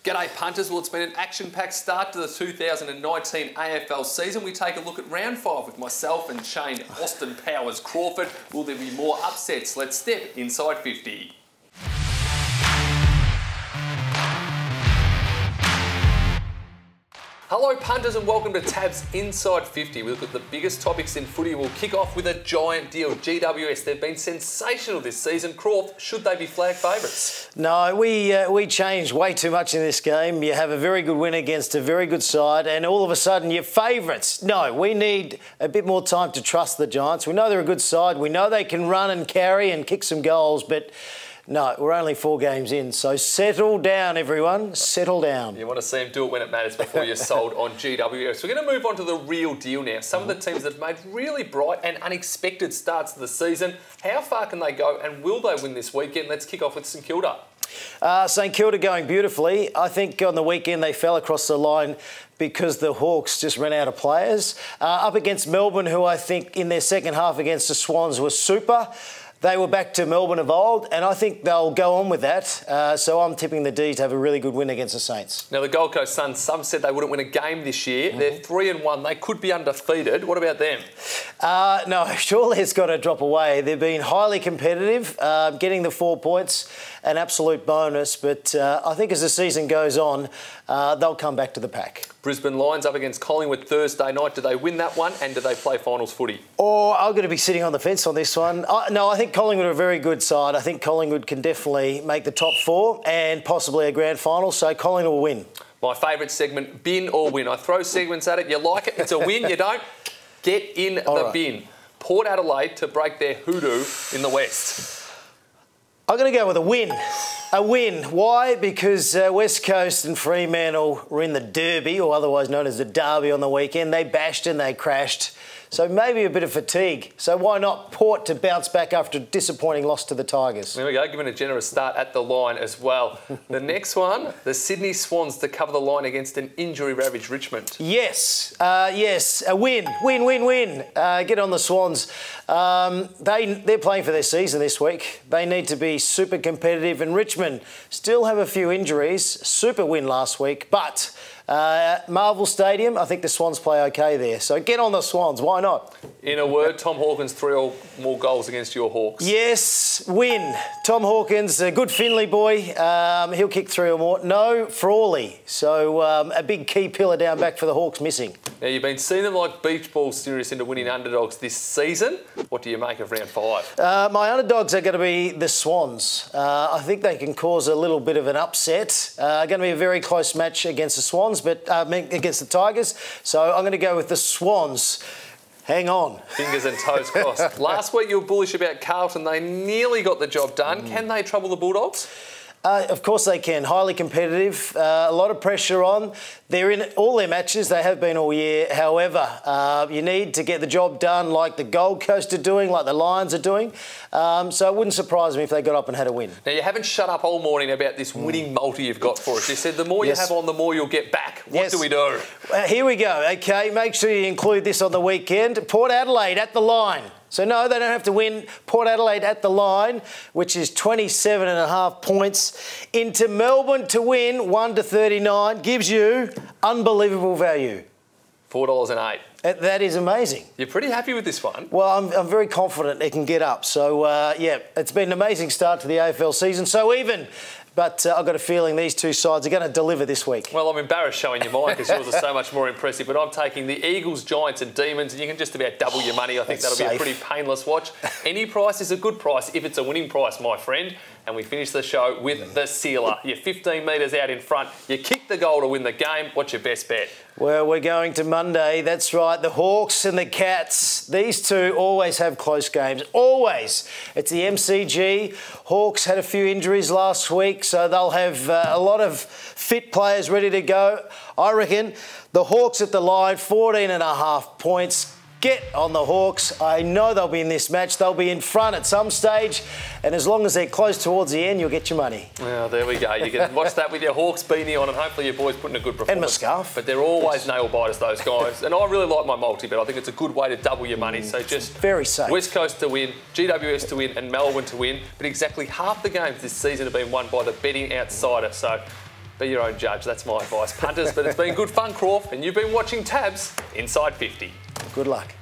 G'day punters, well it's been an action-packed start to the 2019 AFL season. We take a look at round 5 with myself and Shane Austin Powers Crawford. Will there be more upsets? Let's step inside 50. Hello punters and welcome to Tab's Inside 50. We look at the biggest topics in footy. We'll kick off with a giant deal. GWS, they've been sensational this season. Croft, should they be flag favourites? No, we changed way too much in this game. You have a very good win against a very good side and all of a sudden you're favourites. No, we need a bit more time to trust the Giants. We know they're a good side. We know they can run and carry and kick some goals, but no, we're only 4 games in, so settle down, everyone. Settle down. You want to see them do it when it matters before you're sold on GWS. We're going to move on to the real deal now. Some of the teams that have made really bright and unexpected starts to the season. How far can they go and will they win this weekend? Let's kick off with St Kilda. St Kilda going beautifully. I think on the weekend they fell across the line because the Hawks just ran out of players. Up against Melbourne, who I think in their second half against the Swans was super. They were back to Melbourne of old, and I think they'll go on with that. So I'm tipping the D to have a really good win against the Saints. Now, the Gold Coast Suns, some said they wouldn't win a game this year. They're 3-1. They could be undefeated. What about them? No, surely it's got to drop away. They've been highly competitive, getting the 4 points, an absolute bonus. But I think as the season goes on, they'll come back to the pack. Brisbane Lions up against Collingwood Thursday night. Do they win that one and do they play finals footy? I'm going to be sitting on the fence on this one. No, I think Collingwood are a very good side. I think Collingwood can definitely make the top 4 and possibly a grand final, so Collingwood will win. My favourite segment, bin or win. I throw segments at it. You like it, it's a win. You don't, get in the bin. Port Adelaide to break their hoodoo in the West. I'm going to go with a win. A win. Why? Because West Coast and Fremantle were in the Derby, or otherwise known as the Derby, on the weekend. They bashed and they crashed. So maybe a bit of fatigue. So why not Port to bounce back after a disappointing loss to the Tigers? There we go, giving a generous start at the line as well. The next one, the Sydney Swans to cover the line against an injury-ravaged Richmond. Yes, yes, a win. Win, win, win. Get on the Swans. They're playing for their season this week. They need to be super competitive, and Richmond still have a few injuries. Super win last week, but Marvel Stadium, I think the Swans play okay there. So get on the Swans, why not? In a word, Tom Hawkins 3 or more goals against your Hawks. Yes, win. Tom Hawkins, a good Finley boy. He'll kick 3 or more. No, Frawley. So a big key pillar down back for the Hawks missing. Now, you've been seeing them like beach balls serious into winning underdogs this season. What do you make of round 5? My underdogs are going to be the Swans. I think they can cause a little bit of an upset. Going to be a very close match against the Swans, but against the Tigers. So I'm going to go with the Swans. Hang on. Fingers and toes crossed. Last week you were bullish about Carlton. They nearly got the job done. Can they trouble the Bulldogs? Of course they can. Highly competitive, a lot of pressure on. They're in all their matches. They have been all year. However, you need to get the job done like the Gold Coast are doing, like the Lions are doing. So it wouldn't surprise me if they got up and had a win. Now, you haven't shut up all morning about this winning multi you've got for us. You said the more you have on, the more you'll get back. What do we do? Here we go. OK, make sure you include this on the weekend. Port Adelaide at the line. So, no, they don't have to win. Port Adelaide at the line, which is 27.5 points. Into Melbourne to win, 1-39, gives you unbelievable value. $4.08. That is amazing. You're pretty happy with this one? Well, I'm very confident it can get up. So, yeah, it's been an amazing start to the AFL season. So even. But I've got a feeling these two sides are going to deliver this week. Well, I'm embarrassed showing you mine because yours are so much more impressive. But I'm taking the Eagles, Giants and Demons, and you can just about double your money. I think that'll be a pretty painless watch. Any price is a good price if it's a winning price, my friend. And we finish the show with the sealer. You're 15 metres out in front. You kick the goal to win the game. What's your best bet? Well, we're going to Monday. That's right. The Hawks and the Cats. These two always have close games. Always. It's the MCG. Hawks had a few injuries last week, so they'll have a lot of fit players ready to go. I reckon the Hawks at the line, 14.5 points. Get on the Hawks. I know they'll be in this match. They'll be in front at some stage. And as long as they're close towards the end, you'll get your money. Well, there we go. You can watch that with your Hawks beanie on and hopefully your boys put in a good performance. And my scarf. But they're always nail biters, those guys. And I really like my multi, but I think it's a good way to double your money. So just very safe. West Coast to win, GWS to win and Melbourne to win. But exactly half the games this season have been won by the betting outsider. So Be your own judge. That's my advice, punters. But it's been good fun, Crawford, and you've been watching Tabs Inside 50. Good luck.